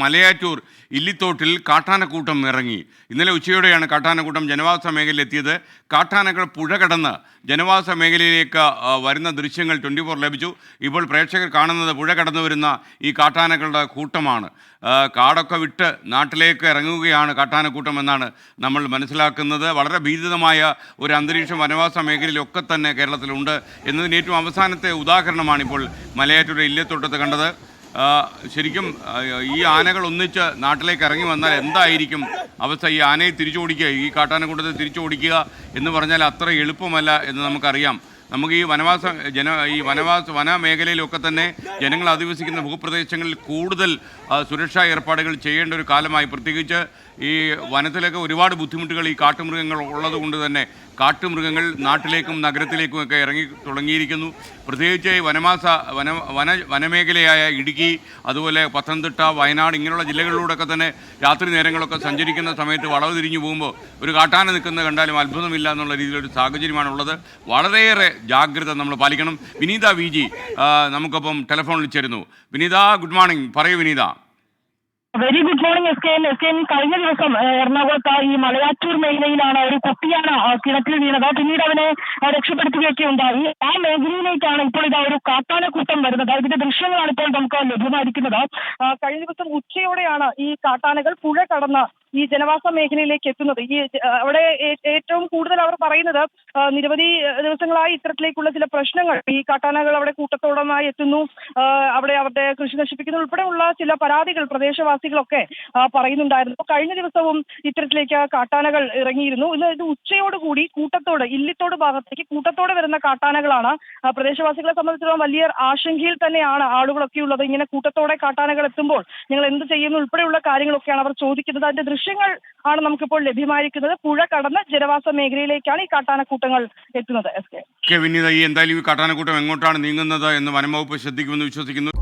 മലയാറ്റൂർ ഇല്ലിത്തോട്ടിൽ കാട്ടാനക്കൂട്ടം ഇറങ്ങി. ഇന്നലെ ഉച്ചയോടെയാണ് കാട്ടാനക്കൂട്ടം ജനവാസ മേഖലയിലെത്തിയത്. കാട്ടാനകൾ പുഴ കടന്ന് ജനവാസ മേഖലയിലേക്ക് വരുന്ന ദൃശ്യങ്ങൾ 24 ലഭിച്ചു. ഇപ്പോൾ പ്രേക്ഷകർ കാണുന്നത് പുഴ കടന്നു വരുന്ന ഈ കാട്ടാനകളുടെ കൂട്ടമാണ്. കാടൊക്കെ വിട്ട് നാട്ടിലേക്ക് ഇറങ്ങുകയാണ് കാട്ടാനക്കൂട്ടം എന്നാണ് നമ്മൾ മനസ്സിലാക്കുന്നത്. വളരെ ഭീതിതമായ ഒരു അന്തരീക്ഷം വനവാസ മേഖലയിലൊക്കെ തന്നെ കേരളത്തിലുണ്ട് എന്നതിന് ഏറ്റവും അവസാനത്തെ ഉദാഹരണമാണ് ഇപ്പോൾ മലയാറ്റൂർ ഇല്ലത്തോട്ടത്ത് കണ്ടത്. ശരിക്കും ഈ ആനകൾ ഒന്നിച്ച് നാട്ടിലേക്ക് ഇറങ്ങി വന്നാൽ എന്തായിരിക്കും അവസ്ഥ? ഈ ആനയെ തിരിച്ചോടിക്കുക, ഈ കാട്ടാനക്കൂട്ടത്തെ തിരിച്ചോടിക്കുക എന്ന് പറഞ്ഞാൽ അത്ര എളുപ്പമല്ല എന്ന് നമുക്കറിയാം. നമുക്ക് ഈ വന മേഖലയിലൊക്കെ തന്നെ ജനങ്ങൾ അധിവസിക്കുന്ന ഭൂപ്രദേശങ്ങളിൽ കൂടുതൽ സുരക്ഷാ ഏർപ്പാടുകൾ ചെയ്യേണ്ട ഒരു കാലമായി. പ്രത്യേകിച്ച് ഈ വനത്തിലൊക്കെ ഒരുപാട് ബുദ്ധിമുട്ടുകൾ ഈ കാട്ടുമൃഗങ്ങൾ ഉള്ളത് കൊണ്ട് തന്നെ കാട്ടുമൃഗങ്ങൾ നാട്ടിലേക്കും നഗരത്തിലേക്കും ഒക്കെ ഇറങ്ങി തുടങ്ങിയിരിക്കുന്നു. പ്രത്യേകിച്ച് ഈ വനമേഖലയായ ഇടുക്കി, അതുപോലെ പത്തനംതിട്ട, വയനാട് ഇങ്ങനെയുള്ള ജില്ലകളിലൂടെയൊക്കെ തന്നെ രാത്രി നേരങ്ങളൊക്കെ സഞ്ചരിക്കുന്ന സമയത്ത് വളവ് തിരിഞ്ഞു പോകുമ്പോൾ ഒരു കാട്ടാന നിൽക്കുന്നത് കണ്ടാലും അത്ഭുതമില്ല എന്നുള്ള രീതിയിലൊരു സാഹചര്യമാണുള്ളത്. വളരെയേറെ ജാഗ്രത നമ്മൾ പാലിക്കണം. വിനീത വി ജി നമുക്കൊപ്പം ടെലിഫോണിൽ ചേരുന്നു. Vineetha, good morning. പറയൂ Vineetha. Very good morning S K. കഴിഞ്ഞ ദിവസം എറണാകുളത്ത് ഈ മലയാറ്റൂർ മേഖലയിലാണ് ഒരു കുട്ടിയാണ് കിണറ്റിൽ വീണത്. പിന്നീട് അവനെ രക്ഷപ്പെടുത്തുകയൊക്കെ ഉണ്ടായി. ആ മേഖലയിലേക്കാണ് ഇപ്പോൾ ഇതാ ഒരു കാട്ടാനക്കൂട്ടം വരുന്നത്. ഇതിന്റെ ദൃശ്യങ്ങളാണ് ഇപ്പോൾ നമുക്ക് ലഭ്യമായിരിക്കുന്നത്. കഴിഞ്ഞ ദിവസം ഉച്ചയോടെയാണ് ഈ കാട്ടാനകൾ പുഴ കടന്ന് ഈ ജനവാസ മേഖലയിലേക്ക് എത്തുന്നത്. ഈ അവിടെ ഏറ്റവും കൂടുതൽ അവർ പറയുന്നത് നിരവധി ദിവസങ്ങളായി ഇത്തരത്തിലേക്കുള്ള ചില പ്രശ്നങ്ങൾ, ഈ കാട്ടാനകൾ അവിടെ കൂട്ടത്തോടമായി എത്തുന്നു, അവിടെ അവരുടെ കൃഷി നശിപ്പിക്കുന്ന ഉൾപ്പെടെയുള്ള ചില പരാതികൾ പ്രദേശവാസികളൊക്കെ പറയുന്നുണ്ടായിരുന്നു. കഴിഞ്ഞ ദിവസവും ഇത്തരത്തിലേക്ക് കാട്ടാനകൾ ഇറങ്ങിയിരുന്നു. ഇത് ഉച്ചയോടുകൂടി കൂട്ടത്തോട് ഇല്ലിത്തോട് ഭാഗത്തേക്ക് കൂട്ടത്തോടെ വരുന്ന കാട്ടാനകളാണ്. പ്രദേശവാസികളെ സംബന്ധിച്ചിടത്തോളം വലിയ ആശങ്കയിൽ തന്നെയാണ് ആളുകളൊക്കെ ഉള്ളത്. ഇങ്ങനെ കൂട്ടത്തോടെ കാട്ടാനകൾ എത്തുമ്പോൾ ഞങ്ങൾ എന്ത് ചെയ്യുന്നു ഉൾപ്പെടെയുള്ള കാര്യങ്ങളൊക്കെയാണ് അവർ ചോദിക്കുന്നത്. അതിന്റെ ദൃശ്യങ്ങൾ ആണ് നമുക്കിപ്പോൾ ലഭ്യമായിരിക്കുന്നത്. പുഴ കടന്ന് ജനവാസ മേഖലയിലേക്കാണ് ഈ കാട്ടാനക്കൂട്ടങ്ങൾ എത്തുന്നത്. എസ് കെ വിനീത, എന്തായാലും ഈ കാട്ടാനക്കൂട്ടം എങ്ങോട്ടാണ് നീങ്ങുന്നത് എന്ന് വനം വകുപ്പ് ശ്രദ്ധിക്കുമെന്ന് വിശ്വസിക്കുന്നു.